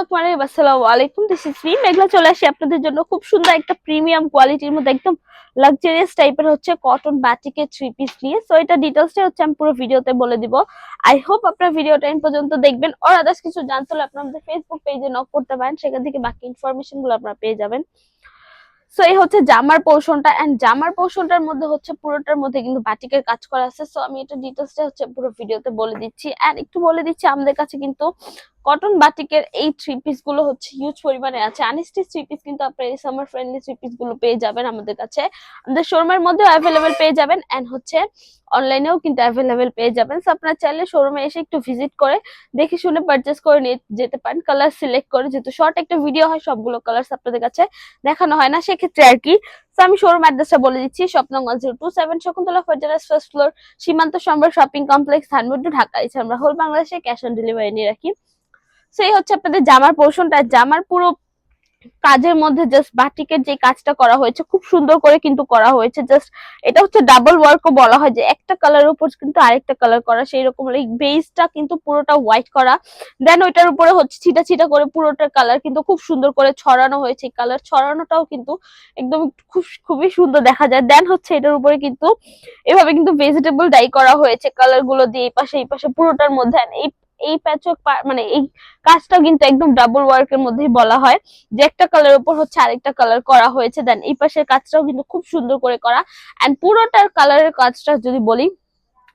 আসসালামু আলাইকুম, this is me মেঘলা। চলে আসি আপনাদের জন্য খুব সুন্দর একটা প্রিমিয়াম কোয়ালিটির মধ্যে একদম লাক্সারিয়াস টাইপের হচ্ছে কটন বাটিকের থ্রি পিস নিয়ে। সো এটা ডিটেলসটা হচ্ছে আমি পুরো ভিডিওতে বলে দিব। আই হোপ আপনার ভিডিওটা এন্ড পর্যন্ত দেখবেন। আর আদার্স কিছু জানতে হলে আপনার আমাদের ফেসবুক পেজে নক করতে পারেন, সেখান থেকে বাকি ইনফরমেশন গুলো আপনারা পেয়ে যাবেন। সো এই হচ্ছে জামার পোর্শনটা, এন্ড জামার পোর্শনটার মধ্যে হচ্ছে পুরোটার মধ্যে কিন্তু বাটিকের কাজ করা আছে। সো আমি এটা ডিটেলসটা হচ্ছে পুরো ভিডিওতে বলে দিচ্ছি। এন্ড একটু বলে দিচ্ছি, আমাদের কাছে কিন্তু কটন বাটিকের এই থ্রি পিস গুলো হচ্ছে হিউজ পরিমাণে আছে। আনস্টিচ থ্রি পিস কিন্তু আপনার এই সামার ফ্রেন্ডলি থ্রি পিস গুলো পেয়ে যাবেন আমাদের কাছে। আমাদের শোরুমের মধ্যেও অ্যাভেলেবেল পেয়ে যাবেন, এন্ড হচ্ছে অনলাইনেও কিন্তু অ্যাভেলেবেল পেয়ে যাবেন। সো আপনারা চাইলে শোরুমে এসে একটু ভিজিট করে দেখে শুনে পারচেস করে নিয়ে যেতে পারেন, কালার সিলেক্ট করে। যেহেতু শর্ট একটা ভিডিও হয়, সবগুলো কালার আপনাদের কাছে দেখানো হয় না, সেক্ষেত্রে আর কি। তো আমি শোরুম অ্যাড্রেসটা বলে দিচ্ছি। শপ নং 1027 শকুন্তলা ফার্জারাস ফার্স্ট ফ্লোর, সীমান্ত সম্বর শপিং কমপ্লেক্স, ধানমন্ডি, ঢাকা। এছাড়া আমরা হোল বাংলাদেশে ক্যাশ অন ডেলিভারি নিয়ে রাখি। সেই হচ্ছে আপনাদের জামার পোর্শনটা। জামার পুরো কাজের মধ্যে জাস্ট বাটিকের যে কাজটা করা হয়েছে খুব সুন্দর করে কিন্তু করা হয়েছে। জাস্ট এটা হচ্ছে ডাবল ওয়ার্কও বলা হয়, যে একটা কালার উপর কিন্তু আরেকটা কালার করা, সেই রকম বেসটা কিন্তু পুরোটা হোয়াইট করা। দেন ওইটার উপরে হচ্ছে ছিটা ছিটা করে পুরোটার কালার কিন্তু খুব সুন্দর করে ছড়ানো হয়েছে। কালার ছড়ানোটাও কিন্তু একদম খুবই সুন্দর দেখা যায়। দেন হচ্ছে এটার উপরে কিন্তু এভাবে কিন্তু ভেজিটেবল ডাই করা হয়েছে কালার গুলো দিয়ে, এই পাশে পুরোটার মধ্যে। এই এই প্যাচক মানে এই কাজটা কিন্তু একদম ডাবল ওয়ার্কের মধ্যেই বলা হয়, যে একটা কালার উপর হচ্ছে আরেকটা কালার করা হয়েছে। দেন এই পাশের কাজটাও কিন্তু খুব সুন্দর করে করা। এন্ড পুরোটার কালারের কাজটা যদি বলি,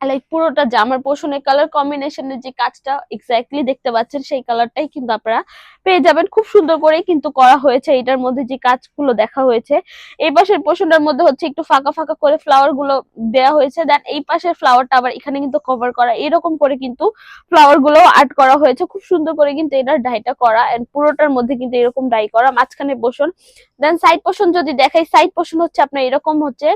লাইক পুরোটা জামার পোর্শনের কালার কম্বিনেশনের যে কাজটা এক্স্যাক্টলি দেখতে পাচ্ছেন, সেই কালারটাই কিন্তু আপনারা পেয়ে যাবেন। খুব সুন্দর করে কিন্তু করা হয়েছে। এটার মধ্যে যে কাজগুলো দেখা হয়েছে, এই পাশের পোর্শনটার মধ্যে হচ্ছে একটু ফাঁকা ফাঁকা করে ফ্লাওয়ার গুলো দেওয়া হয়েছে। দেন এই পাশের ফ্লাওয়ারটা আবার এখানে কিন্তু কভার করা, এরকম করে কিন্তু ফ্লাওয়ার গুলো আর্ট করা হয়েছে। খুব সুন্দর করে কিন্তু এটার ডাইটা করা, এন্ড পুরোটার মধ্যে কিন্তু এরকম ডাই করা, মাঝখানে পোর্শন। দেন সাইড পোর্শন যদি দেখাই, সাইড পোর্শন হচ্ছে আপনার এরকম হচ্ছে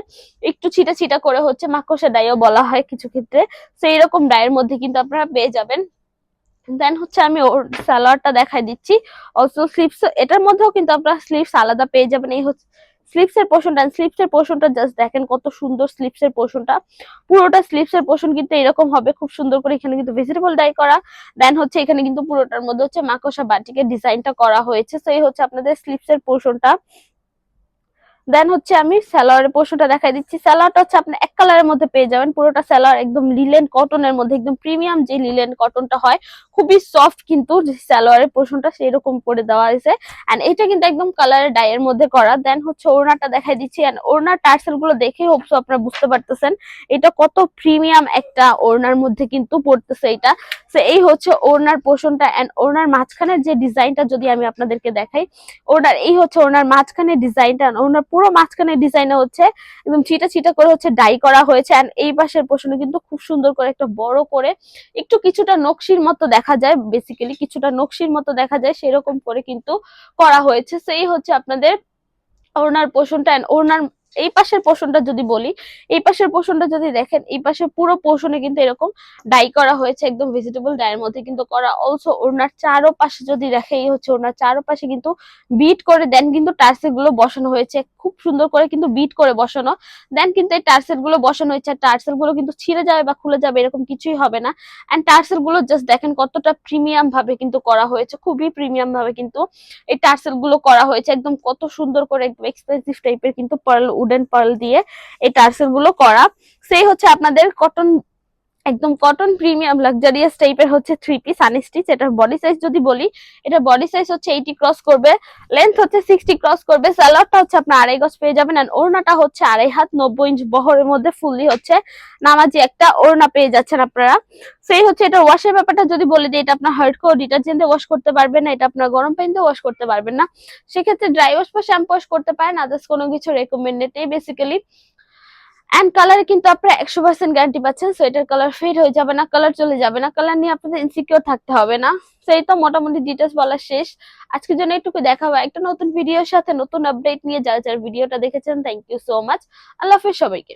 একটু ছিটা ছিটা করে হচ্ছে মাকড়সা ডাইও বলা হয় কিছু ক্ষেত্রে। সেই রকম ডাইয়ের মধ্যে কিন্তু আপনারা পেয়ে যাবেন। দেন হচ্ছে আমি ওর সালোয়ারটা দেখাই দিচ্ছি। অলসো স্লিভস, এটার মধ্যেও কিন্তু আপনারা স্লিভস আলাদা পেয়ে যাবেন। এই হচ্ছে স্লিভস এর পোর্শনটা। স্লিভস এর পোর্শনটা জাস্ট দেখেন কত সুন্দর। স্লিভস এর পোর্শনটা পুরোটা স্লিভস এর পোর্শন কিন্তু এরকম হবে, খুব সুন্দর করে এখানে কিন্তু ভেজিটেবল ডাই করা। দেন হচ্ছে এখানে কিন্তু পুরোটার মধ্যে হচ্ছে মাকড়সা বাটিকের ডিজাইনটা করা হয়েছে। তো এই হচ্ছে আপনাদের স্লিভস এর পোর্শনটা। দেন হচ্ছে আমি সালোয়ারের পোর্শনটা দেখাই দিচ্ছি। সালোয়ারটা হচ্ছে আপনি এক কালারের মধ্যে পেয়ে যাবেন। পুরোটা সালোয়ার একদম লিলেন কটনের মধ্যে, একদম প্রিমিয়াম যে লিলেন কটনটা হয়, খুবই সফট কিন্তু সালোয়ারের পোর্শনটা সেই রকম করে দেওয়া হয়েছে। এন্ড এটা কিন্তু একদম কালারের ডাইয়ের মধ্যে করা। দেন হচ্ছে ওড়নাটা দেখাই দিচ্ছি। এন্ড ওড়নার টার্সেল গুলো দেখে হোপসো আপনারা বুঝতে পারতেছেন এটা কত প্রিমিয়াম একটা ওড়নার মধ্যে কিন্তু পড়তেছে এটা। তো এই হচ্ছে ওড়নার পোর্শনটা। এন্ড ওড়নার মাঝখানের যে ডিজাইনটা যদি আমি আপনাদেরকে দেখাই, ওড়নার এই হচ্ছে ওড়নার মাঝখানের ডিজাইনটা। ওড়নার পুরো মাঝখানের ডিজাইনে হচ্ছে একদম ছিটা ছিটা করে হচ্ছে ডাই করা হয়েছে। এন্ড এই পাশের পোর্শনে কিন্তু খুব সুন্দর করে একটা বড় করে একটু কিছুটা নকশির মতো দেখা যায়, বেসিক্যালি কিছুটা নকশির মতো দেখা যায়, সেরকম করে কিন্তু করা হয়েছে। সেই হচ্ছে আপনাদের ওড়নার পোর্শনটা। এন্ড ওড়নার এই পাশের পোর্শনটা যদি বলি, এই পাশের পোর্শনটা যদি দেখেন, এই পাশের পুরো পোর্শনে কিন্তু এরকম ডাই করা হয়েছে, একদম ভেজিটেবল ডাইয়ের মধ্যে কিন্তু করা। অলসো ওড়নার চারো পাশে যদি দেখে, এই হচ্ছে ওড়নার চারো পাশে কিন্তু বিট করে দেন কিন্তু টার্সেল গুলো বসানো হয়েছে, খুব সুন্দর করে কিন্তু বিট করে বসানো। দেন কিন্তু এই টার্সেল গুলো বসানো হয়েছে। টার্সেল গুলো কিন্তু ছিঁড়ে যাবে বা খুলে যাবে এরকম কিছুই হবে না। এন্ড টার্সেল গুলো জাস্ট দেখেন কতটা প্রিমিয়াম ভাবে কিন্তু করা হয়েছে, খুবই প্রিমিয়াম ভাবে কিন্তু এই টার্সেল গুলো করা হয়েছে। একদম কত সুন্দর করে একদম এক্সপেন্সিভ টাইপের কিন্তু পার্ল, উডেন পার্ল দিয়ে এই টার্সেল গুলো করা। সেই হচ্ছে আপনাদের কটন, একদম কটন প্রিমিয়াম লাক্সারিয়াস টাইপের হচ্ছে থ্রি পিস আনস্টিচ। এটার বডি সাইজ যদি বলি, এটা বডি সাইজ হচ্ছে 80 ক্রস করবে, লেন্থ হচ্ছে 60 ক্রস করবে। সালোয়ারটা হচ্ছে আপনার 2.5 গজ পেয়ে যাবেন। আর ওড়নাটা হচ্ছে 2.5 হাত 90 ইঞ্চ বহরের মধ্যে ফুললি হচ্ছে নামাজি একটা ওড়না পেয়ে যাচ্ছেন আপনারা। সেই হচ্ছে এটা ওয়াশের ব্যাপারটা যদি বলে দিই, এটা আপনার হার্ড কোর ডিটারজেন্ট দিয়ে ওয়াশ করতে পারবেন না, এটা আপনার গরম পানি দিয়ে ওয়াশ করতে পারবেন না। সেক্ষেত্রে ড্রাই ওয়াশ বা শ্যাম্পু ওয়াশ করতে পারেন, আদার্স কোনো কিছু রেকমেন্ডেড নেই বেসিক্যালি। এন্ড কালারে কিন্তু আপনারা 100% গ্যারান্টি পাচ্ছেন। সো এটার কালার ফেড হয়ে যাবে না, কালার চলে যাবে না, কালার নিয়ে আপনাদের ইনসিকিউর থাকতে হবে না। সেই তো মোটামুটি ডিটেলস বলা শেষ। আজকের জন্য এটুকু, দেখা হবে একটা নতুন ভিডিওর সাথে, নতুন আপডেট নিয়ে। যারা যারা ভিডিওটা দেখেছেন, থ্যাংক ইউ সো মাচ। আল্লাহ হাফেজ সবাইকে।